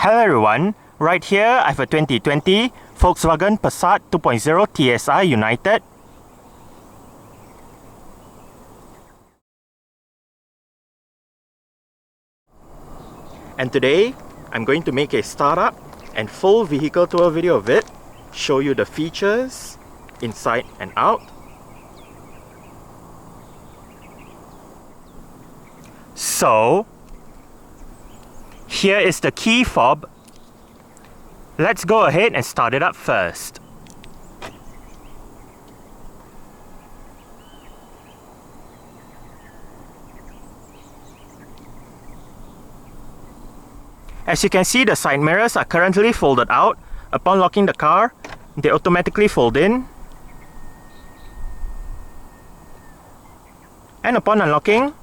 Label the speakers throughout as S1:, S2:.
S1: Hello everyone, right here I have a 2020 Volkswagen Passat 2.0 TSI United. And today, I'm going to make a startup and full vehicle tour video of it, show you the features, inside and out. So, here is the key fob. Let's go ahead and start it up first. As you can see, the side mirrors are currently folded out. Upon locking the car, they automatically fold in. And upon unlocking,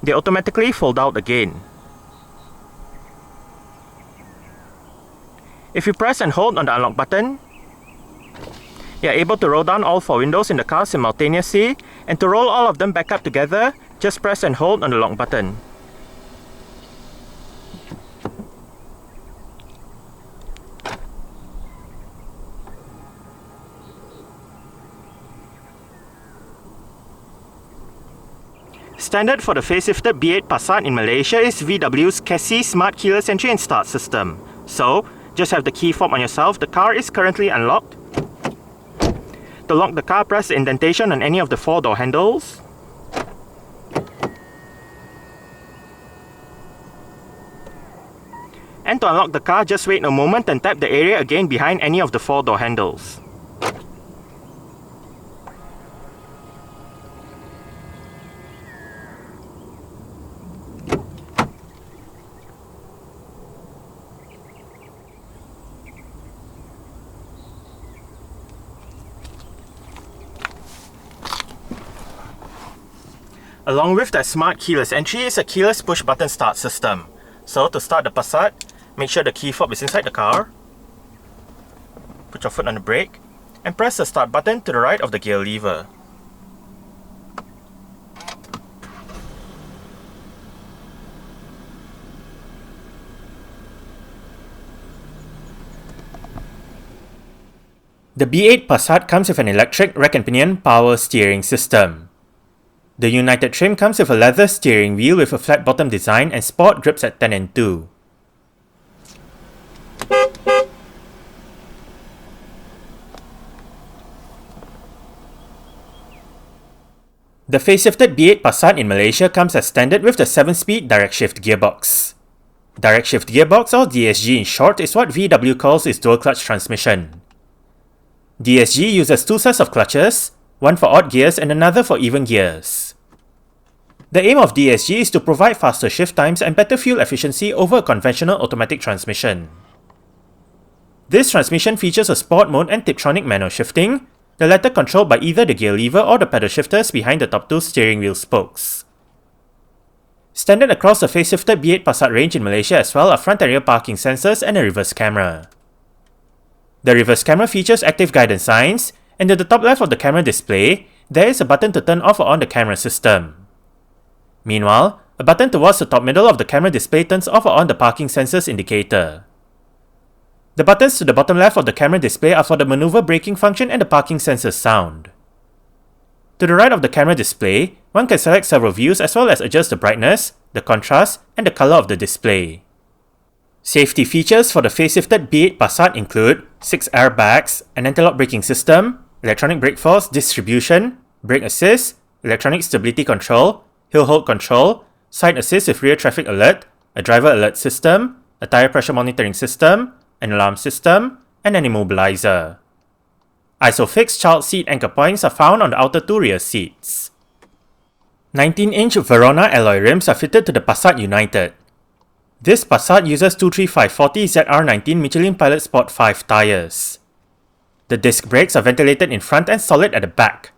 S1: they automatically fold out again. If you press and hold on the unlock button, you are able to roll down all 4 windows in the car simultaneously, and to roll all of them back up together, just press and hold on the lock button. Standard for the facelifted B8 Passat in Malaysia is VW's CASI Smart Keyless Entry and Start system. So, just have the key fob on yourself. The car is currently unlocked. To lock the car, press the indentation on any of the 4 door handles. And to unlock the car, just wait a moment and tap the area again behind any of the 4 door handles. Along with that smart keyless entry is a keyless push button start system. So to start the Passat, make sure the key fob is inside the car. Put your foot on the brake and press the start button to the right of the gear lever. The B8 Passat comes with an electric rack and pinion power steering system. The United trim comes with a leather steering wheel with a flat bottom design and sport grips at 10 and 2. The facelifted B8 Passat in Malaysia comes as standard with the 7-speed direct shift gearbox. Direct shift gearbox, or DSG in short, is what VW calls its dual clutch transmission. DSG uses 2 sets of clutches, one for odd gears and another for even gears. The aim of DSG is to provide faster shift times and better fuel efficiency over a conventional automatic transmission. This transmission features a sport mode and Tiptronic manual shifting, the latter controlled by either the gear lever or the pedal shifters behind the top 2 steering wheel spokes. Standard across the facelifted B8 Passat range in Malaysia as well are front and rear parking sensors and a reverse camera. The reverse camera features active guidance signs, and at the top left of the camera display, there is a button to turn off or on the camera system. Meanwhile, a button towards the top middle of the camera display turns off or on the parking sensors indicator. The buttons to the bottom left of the camera display are for the maneuver braking function and the parking sensor sound. To the right of the camera display, one can select several views as well as adjust the brightness, the contrast, and the color of the display. Safety features for the facelifted B8 Passat include 6 airbags, an anti-lock braking system, electronic brake force distribution, brake assist, electronic stability control, hill hold control, side assist with rear traffic alert, a driver alert system, a tire pressure monitoring system, an alarm system, and an immobilizer. ISOFIX child seat anchor points are found on the outer 2 rear seats. 19-inch Verona alloy rims are fitted to the Passat United. This Passat uses 235/40 ZR19 Michelin Pilot Sport 5 tyres. The disc brakes are ventilated in front and solid at the back.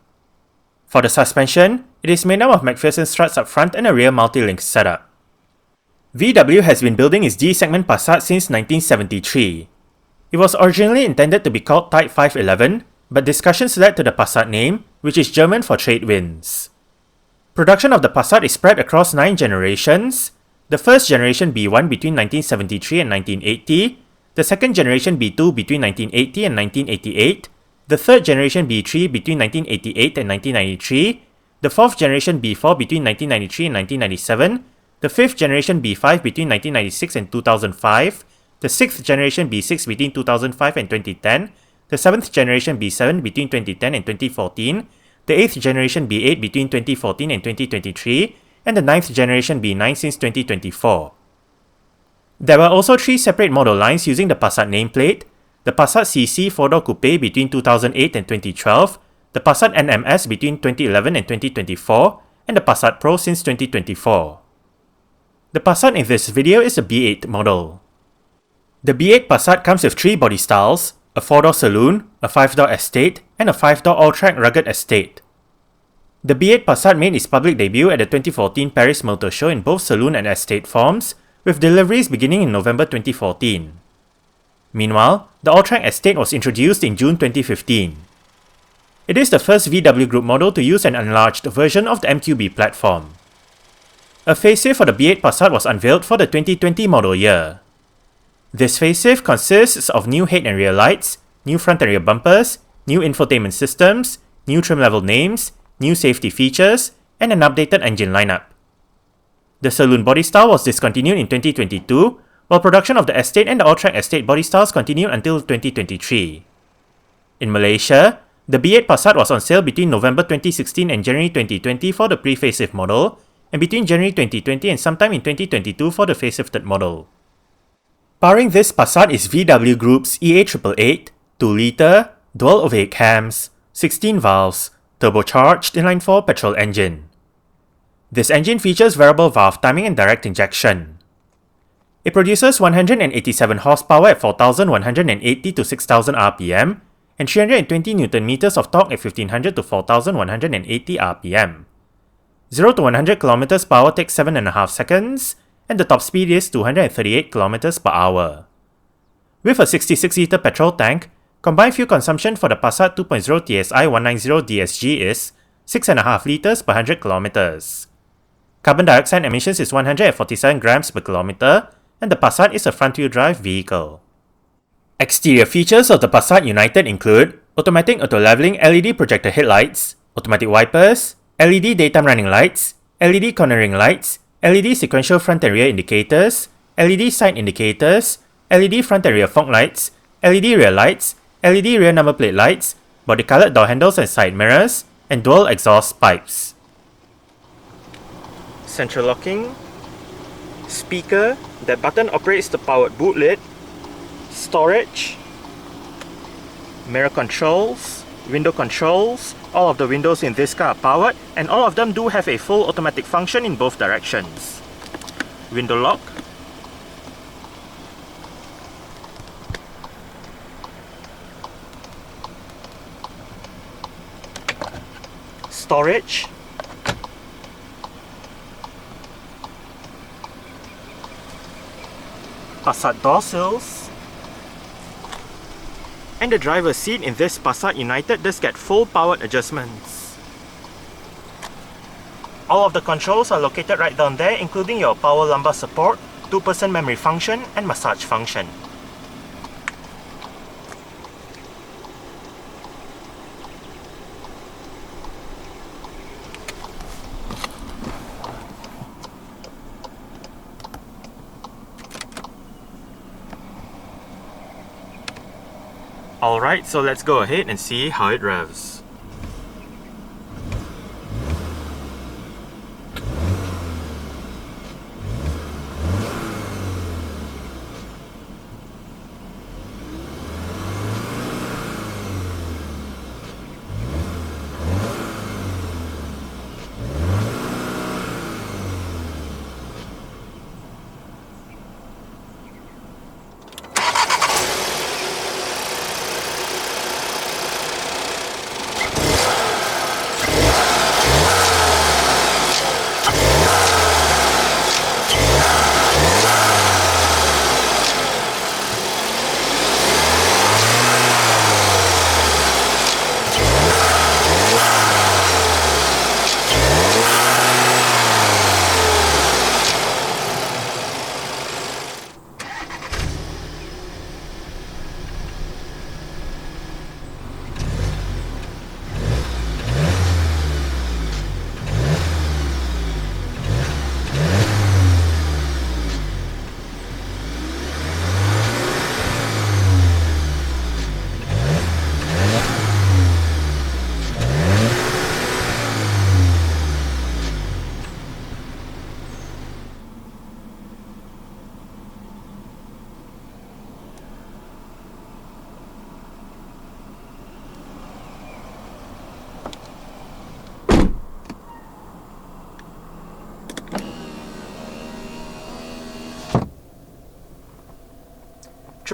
S1: For the suspension, it is made up of McPherson struts up front and a rear multi-link setup. VW has been building its D-segment Passat since 1973. It was originally intended to be called Type 511, but discussions led to the Passat name, which is German for trade winds. Production of the Passat is spread across 9 generations. the first generation B1 between 1973 and 1980, the second generation B2 between 1980 and 1988, the third generation B3 between 1988 and 1993, the fourth generation B4 between 1993 and 1997, the fifth generation B5 between 1996 and 2005, the sixth generation B6 between 2005 and 2010, the seventh generation B7 between 2010 and 2014, the eighth generation B8 between 2014 and 2023, and the ninth generation B9 since 2024. There were also three separate model lines using the Passat nameplate: the Passat CC 4-door coupe between 2008 and 2012, the Passat NMS between 2011 and 2024, and the Passat Pro since 2024. The Passat in this video is a B8 model. The B8 Passat comes with three body styles: a 4-door saloon, a 5-door estate, and a 5-door all-track rugged estate. The B8 Passat made its public debut at the 2014 Paris Motor Show in both saloon and estate forms, with deliveries beginning in November 2014. Meanwhile, the all-track estate was introduced in June 2015. It is the first VW Group model to use an enlarged version of the MQB platform. A facelift for the B8 Passat was unveiled for the 2020 model year. This facelift consists of new head and rear lights, new front and rear bumpers, new infotainment systems, new trim level names, new safety features, and an updated engine lineup. The saloon body style was discontinued in 2022, while production of the estate and the all-track estate body styles continued until 2023. In Malaysia, the B8 Passat was on sale between November 2016 and January 2020 for the pre-facelift model, and between January 2020 and sometime in 2022 for the facelifted model. Powering this Passat is VW Group's EA888, 2-litre, dual overhead cams, 16 valves, turbocharged inline-4 petrol engine. This engine features variable valve timing and direct injection. It produces 187 horsepower at 4,180 to 6,000 rpm and 320 Nm of torque at 1,500 to 4,180 rpm. 0 to 100 km per hour takes 7.5 seconds, and the top speed is 238 km per hour. With a 66-litre petrol tank, combined fuel consumption for the Passat 2.0 TSI 190 DSG is 6.5 litres per 100 km. Carbon dioxide emissions is 147 grams per kilometre, and the Passat is a front-wheel drive vehicle. Exterior features of the Passat United include automatic auto-leveling LED projector headlights, automatic wipers, LED daytime running lights, LED cornering lights, LED sequential front and rear indicators, LED side indicators, LED front and rear fog lights, LED rear lights, LED rear number plate lights, body-colored door handles and side mirrors, and dual exhaust pipes. Central locking, speaker, that button operates the powered boot lid, storage, mirror controls, window controls. All of the windows in this car are powered, and all of them do have a full automatic function in both directions. Window lock, storage, Passat door sills, and the driver's seat in this Passat United does get full powered adjustments. All of the controls are located right down there, including your power lumbar support, 2-person memory function, and massage function. Alright, so let's go ahead and see how it revs.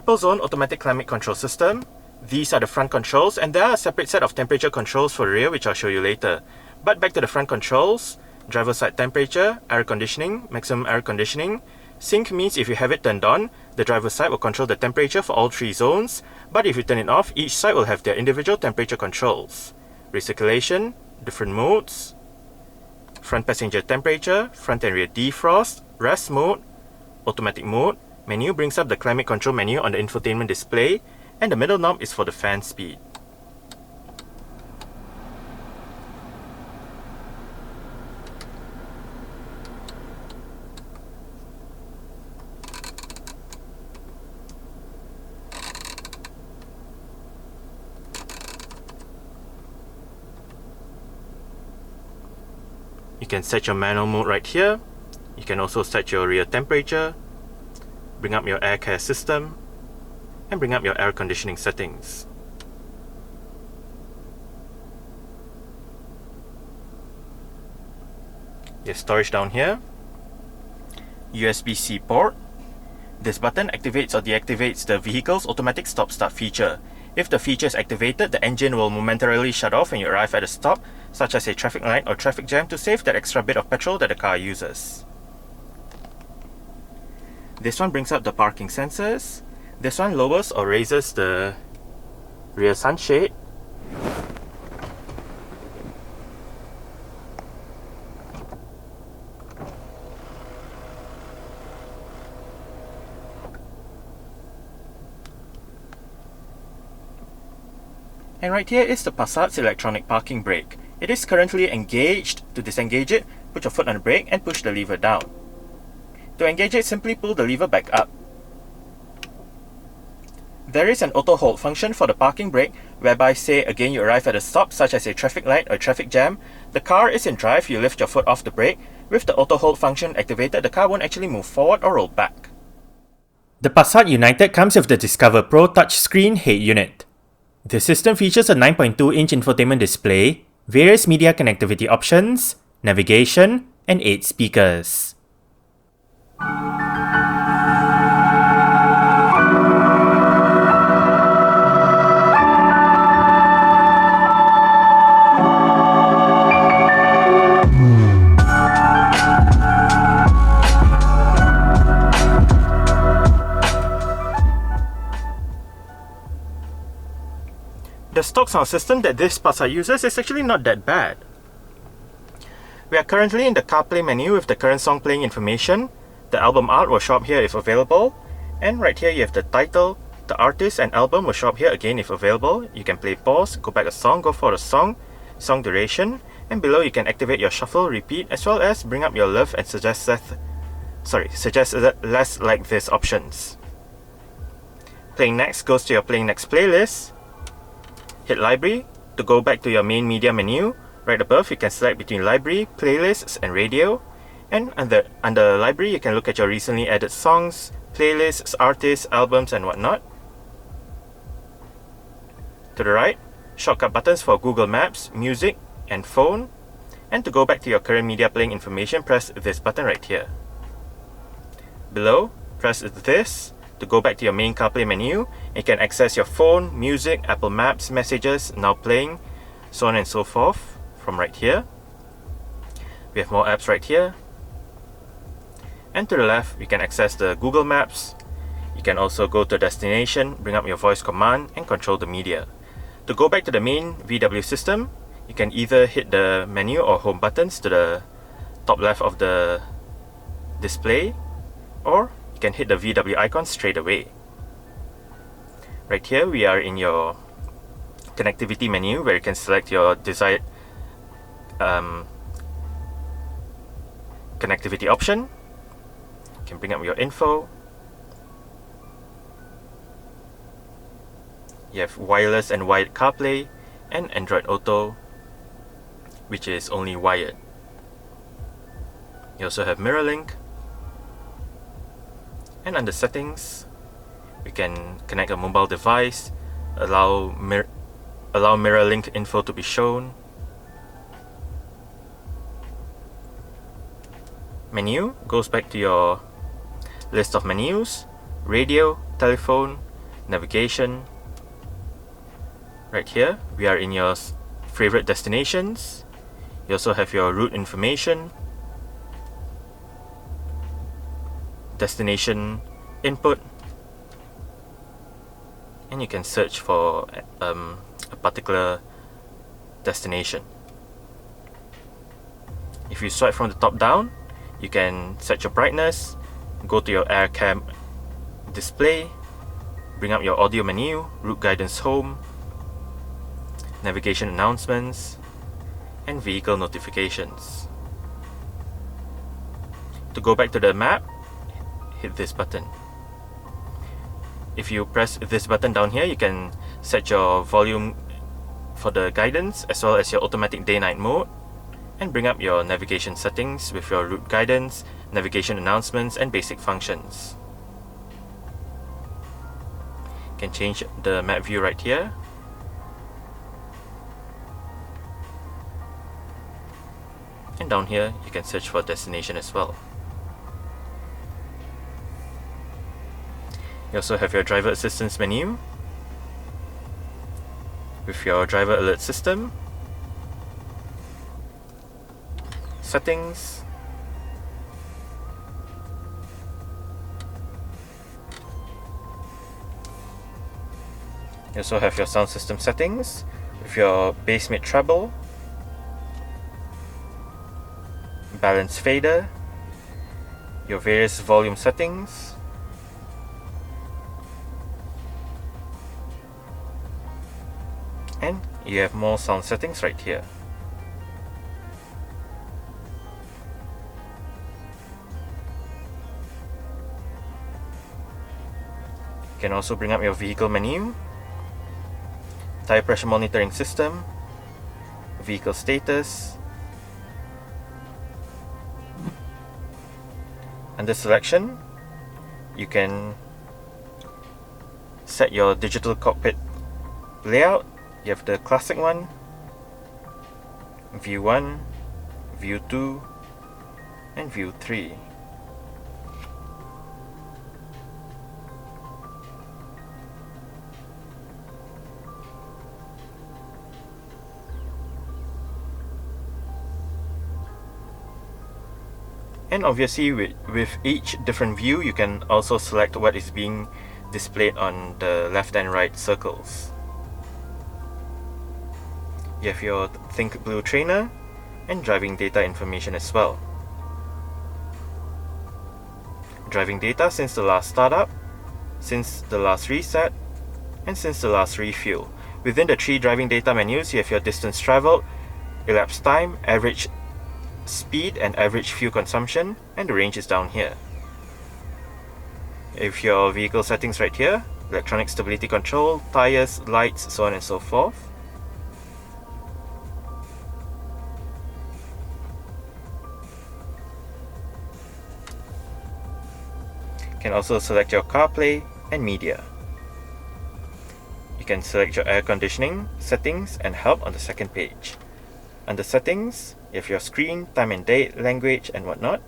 S1: triple zone automatic climate control system. These are the front controls, and there are a separate set of temperature controls for the rear, which I'll show you later. But back to the front controls: driver side temperature, air conditioning, maximum air conditioning. Sync means if you have it turned on, the driver's side will control the temperature for all 3 zones, but if you turn it off, each side will have their individual temperature controls. Recirculation, different modes, front passenger temperature, front and rear defrost, rest mode, automatic mode. Menu brings up the climate control menu on the infotainment display, and the middle knob is for the fan speed. You can set your manual mode right here. You can also set your rear temperature, bring up your air care system, and bring up your air conditioning settings. Your storage down here, USB-C port. This button activates or deactivates the vehicle's automatic stop-start feature. If the feature is activated, the engine will momentarily shut off when you arrive at a stop, such as a traffic light or traffic jam, to save that extra bit of petrol that the car uses. This one brings up the parking sensors. This one lowers or raises the rear sunshade. And right here is the Passat's electronic parking brake. It is currently engaged. To disengage it, put your foot on the brake and push the lever down. To engage it, simply pull the lever back up. There is an auto hold function for the parking brake, whereby, say again, you arrive at a stop such as a traffic light or traffic jam. The car is in drive, you lift your foot off the brake. With the auto hold function activated, the car won't actually move forward or roll back. The Passat United comes with the Discover Pro touchscreen head unit. The system features a 9.2-inch infotainment display, various media connectivity options, navigation, and 8 speakers. The stock sound system that this Passat uses is actually not that bad. We are currently in the CarPlay menu with the current song playing information. The album art will show up here if available, and right here you have the title, the artist and album will show up here again if available. You can play pause, go back a song, go for the song duration, and below you can activate your shuffle, repeat, as well as bring up your love and suggest less like this options. Playing next goes to your playing next playlist. Hit library to go back to your main media menu. Right above you can select between library, playlists and radio, and under library you can look at your recently added songs, playlists, artists, albums and whatnot. To the right, shortcut buttons for Google Maps, music and phone, and to go back to your current media playing information, press this button right here. Below, press this to go back to your main CarPlay menu. You can access your phone, music, Apple Maps, messages, now playing, so on and so forth from right here. We have more apps right here. And to the left, you can access the Google Maps. You can also go to destination, bring up your voice command and control the media. To go back to the main VW system, you can either hit the menu or home buttons to the top left of the display, or you can hit the VW icon straight away. Right here we are in your connectivity menu where you can select your desired connectivity option. You can bring up your info. You have wireless and wired CarPlay and Android Auto, which is only wired. You also have mirror link. And under settings, we can connect a mobile device, allow mirror link info to be shown. Menu goes back to your list of menus, radio, telephone, navigation. Right here, we are in your favorite destinations. You also have your route information, destination input, and you can search for a particular destination. If you swipe from the top down, you can set your brightness, go to your air cam display, bring up your audio menu, route guidance home, navigation announcements, and vehicle notifications. To go back to the map, hit this button. If you press this button down here, you can set your volume for the guidance as well as your automatic day-night mode, and bring up your navigation settings with your route guidance, navigation announcements, and basic functions. You can change the map view right here. And down here, you can search for destination as well. You also have your driver assistance menu with your driver alert system, settings, you also have your sound system settings with your bass mid treble, balance fader, your various volume settings, and you have more sound settings right here. You can also bring up your vehicle menu, tire pressure monitoring system, vehicle status. Under selection, you can set your digital cockpit layout. You have the classic one, view 1, view 2, and view 3. And obviously with each different view, you can also select what is being displayed on the left and right circles. You have your Think Blue trainer and driving data information as well. Driving data since the last startup, since the last reset, and since the last refuel. Within the 3 driving data menus, you have your distance traveled, elapsed time, average speed and average fuel consumption, and the range is down here. If your vehicle settings right here, electronic stability control, tires, lights, so on and so forth. You can also select your CarPlay and media. You can select your air conditioning, settings, and help on the second page. Under settings, you have your screen, time and date, language, and whatnot.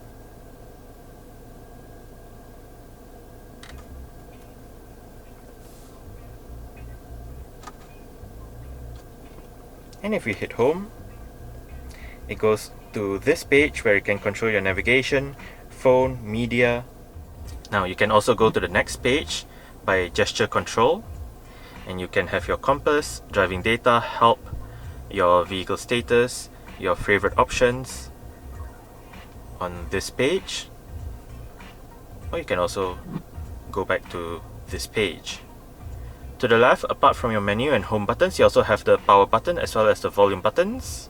S1: And if we hit home, it goes to this page where you can control your navigation, phone, media. Now you can also go to the next page by gesture control, and you can have your compass, driving data, help, your vehicle status, your favorite options on this page, or you can also go back to this page. To the left, apart from your menu and home buttons, you also have the power button as well as the volume buttons.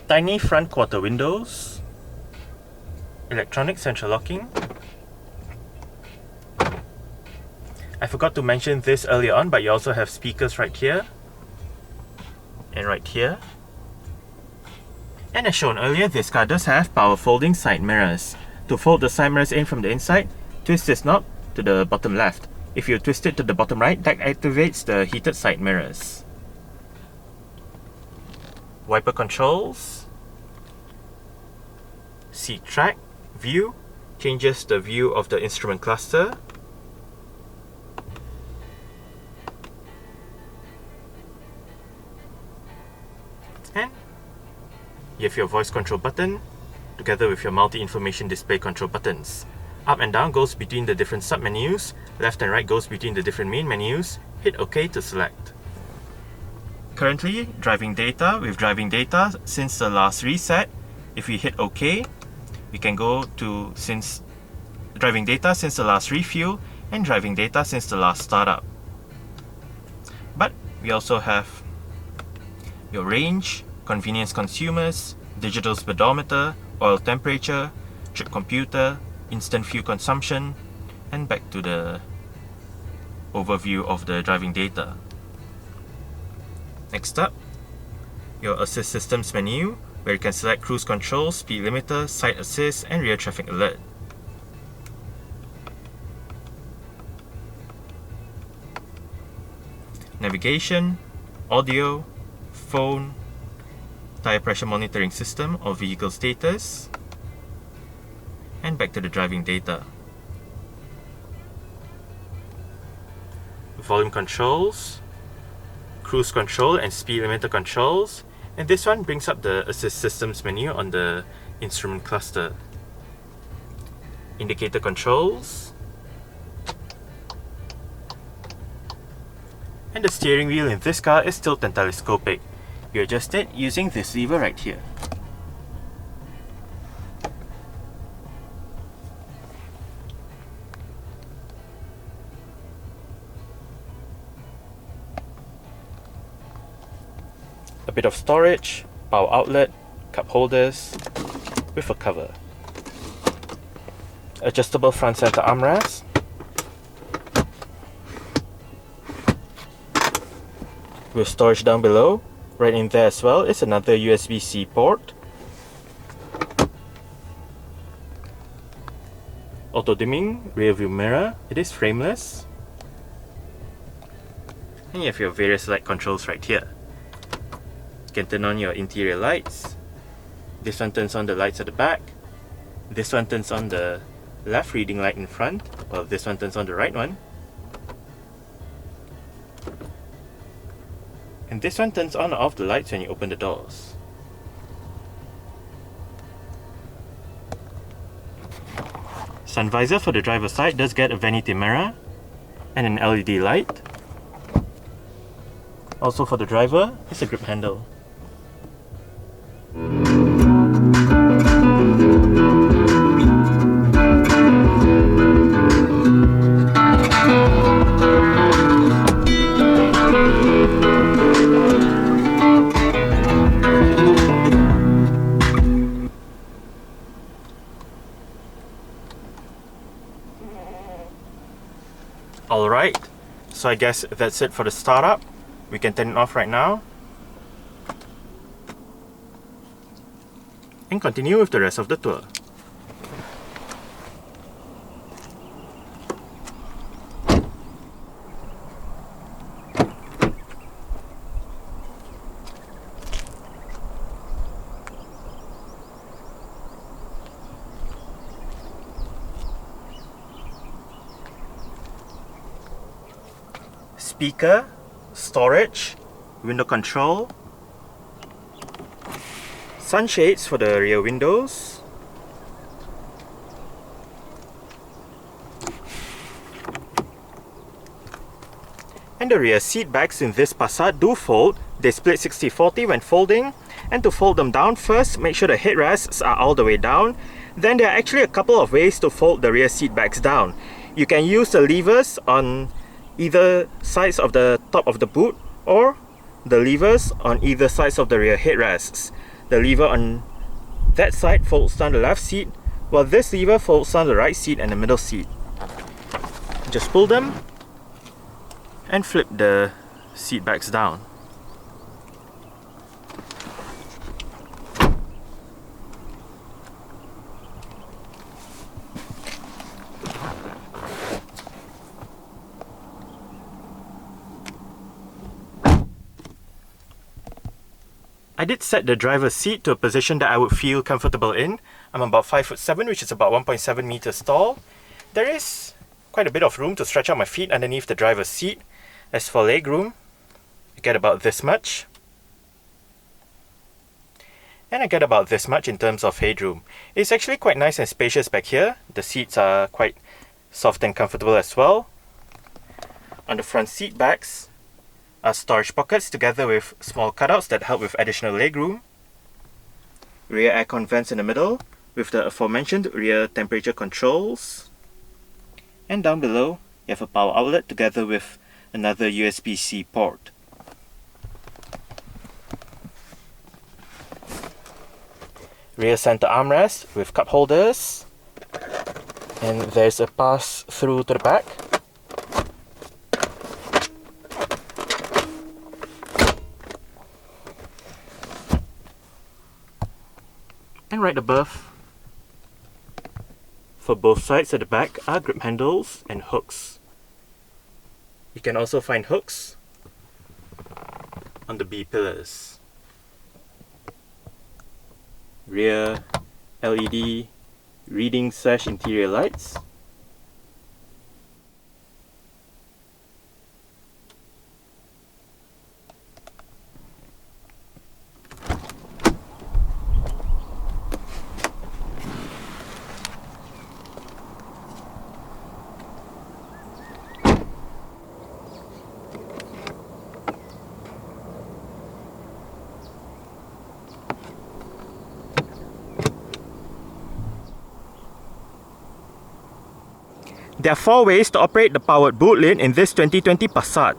S1: Tiny front quarter windows, electronic central locking. I forgot to mention this earlier on, but you also have speakers right here and right here. And as shown earlier, this car does have power folding side mirrors. To fold the side mirrors in from the inside, twist this knob to the bottom left. If you twist it to the bottom right, that activates the heated side mirrors. Wiper controls, seat track, view, changes the view of the instrument cluster. And you have your voice control button together with your multi-information display control buttons. Up and down goes between the different sub-menus, left and right goes between the different main menus. Hit OK to select. Currently, driving data with driving data since the last reset. If we hit OK, we can go to driving data since the last refuel and driving data since the last startup. But we also have your range, convenience consumers, digital speedometer, oil temperature, trip computer, instant fuel consumption, and back to the overview of the driving data. Next up, your assist systems menu, where you can select cruise control, speed limiter, side assist, and rear traffic alert. Navigation, audio, phone, tire pressure monitoring system or vehicle status, and back to the driving data. Volume controls, cruise control and speed limiter controls, and this one brings up the assist systems menu on the instrument cluster. Indicator controls, and the steering wheel in this car is tilt and telescopic. You adjust it using this lever right here. A bit of storage, power outlet, cup holders with a cover. Adjustable front center armrest. With storage down below. Right in there as well is another USB-C port. Auto dimming rear view mirror. It is frameless. And you have your various light controls right here. You can turn on your interior lights. This one turns on the lights at the back. This one turns on the left reading light in front, while this one turns on the right one. And this one turns on or off the lights when you open the doors. Sun visor for the driver's side does get a vanity mirror and an LED light. Also for the driver is a grip handle. Alright, so I guess that's it for the startup. We can turn it off right now and continue with the rest of the tour. Speaker, storage, window control, sunshades for the rear windows, and the rear seat backs in this Passat do fold. They split 60-40 when folding, and to fold them down, first make sure the headrests are all the way down. Then there are actually a couple of ways to fold the rear seat backs down. You can use the levers on either sides of the top of the boot, or the levers on either sides of the rear headrests. The lever on that side folds down the left seat, while this lever folds down the right seat and the middle seat. Just pull them and flip the seat backs down. I I did set the driver's seat to a position that I would feel comfortable in. I'm about 5'7", which is about 1.7 meters tall. There is quite a bit of room to stretch out my feet underneath the driver's seat. As for leg room, I get about this much. And I get about this much in terms of headroom. It's actually quite nice and spacious back here. The seats are quite soft and comfortable as well. On the front seat backs are storage pockets together with small cutouts that help with additional legroom. Rear aircon vents in the middle with the aforementioned rear temperature controls. And down below, you have a power outlet together with another USB-C port. Rear center armrest with cup holders. And there's a pass through to the back. And right above, for both sides at the back, are grip handles and hooks. You can also find hooks on the B pillars. Rear LED reading/interior lights. There are 4 ways to operate the powered boot lid in this 2020 Passat.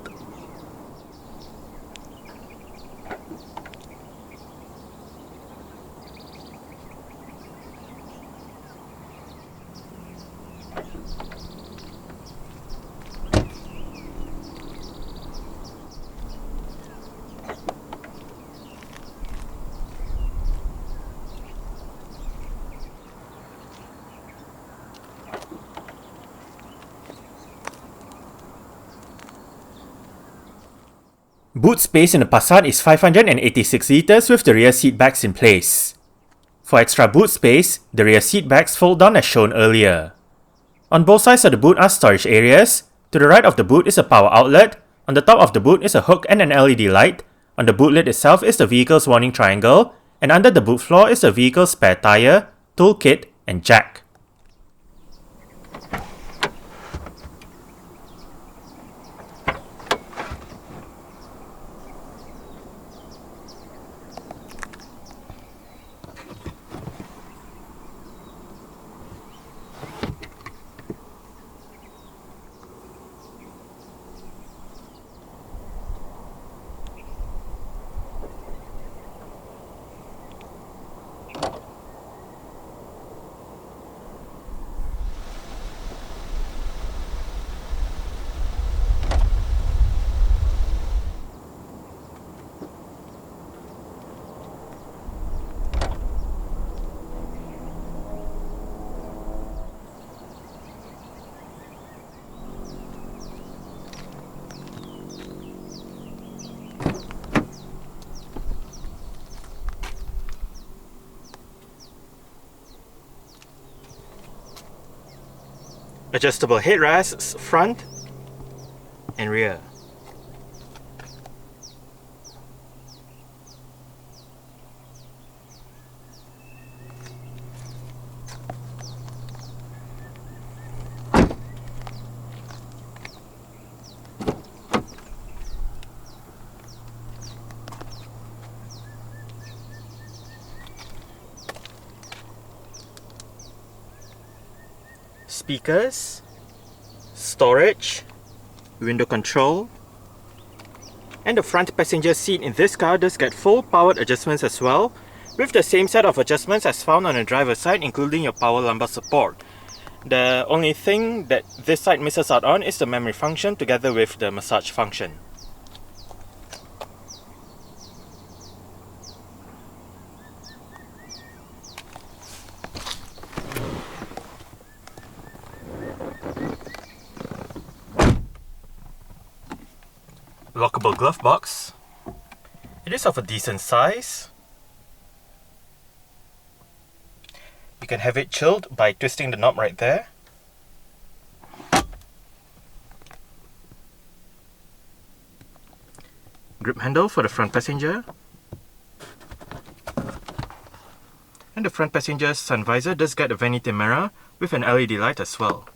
S1: Boot space in the Passat is 586 litres with the rear seat backs in place. For extra boot space, the rear seat backs fold down as shown earlier. On both sides of the boot are storage areas. To the right of the boot is a power outlet. On the top of the boot is a hook and an LED light. On the boot lid itself is the vehicle's warning triangle. And under the boot floor is the vehicle's spare tyre, toolkit, and jack. Adjustable headrests front and rear. Speakers, storage, window control, and the front passenger seat in this car does get full powered adjustments as well, with the same set of adjustments as found on the driver's side, including your power lumbar support. The only thing that this side misses out on is the memory function together with the massage function. Lockable glove box. It is of a decent size. You can have it chilled by twisting the knob right there. Grip handle for the front passenger. And the front passenger's sun visor does get a vanity mirror with an LED light as well.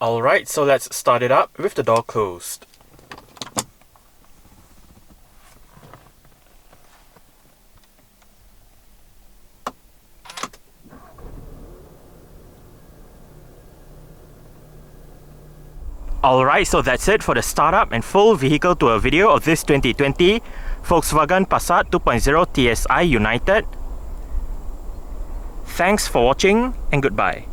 S1: Alright, so let's start it up with the door closed. Alright, so that's it for the startup and full vehicle tour video of this 2020 Volkswagen Passat 2.0 TSI United. Thanks for watching and goodbye.